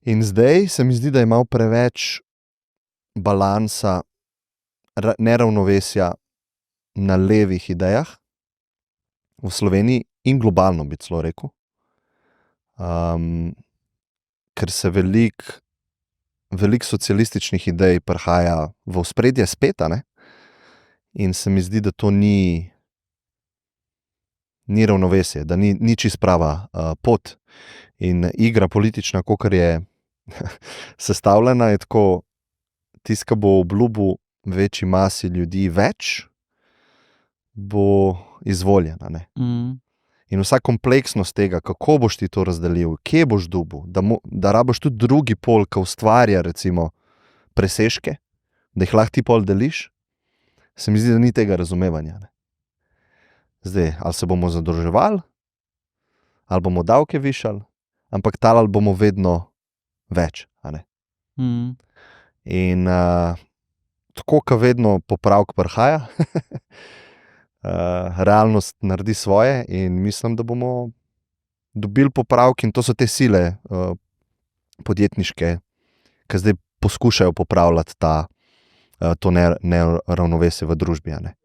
In zdaj se mi zdi, da je malo preveč balansa, neravnovesja na levih idejah v Sloveniji in globalno, bi celo rekel. Ker se veliko socialističnih idej prihaja v ospredje spet, ne? In se mi zdi, da to ni ravnovesje, da ni čisto prava pot. In igra politična, kakor je sestavljena, je tako, tisti, ki bo obljubil večji masi ljudi več, bo izvoljen, ne. In vsa kompleksnost tega, kako boš ti to razdelil, kje boš dobil, da rabiš tudi drugi pol, ki ustvarja recimo presežke, da jih lahko ti pol deliš, se mi zdi, da ni tega razumevanja, ne. Zdaj, ali se bomo zadolževali, ali bomo davke višali, ampak talali bomo vedno več, a ne. In tako, ko vedno popravek prihaja, realnost naredi svoje in mislim, da bomo dobili popravek, in to so te sile podjetniške, ki zdaj poskušajo popravljati to neravnovesje v družbi, a ne.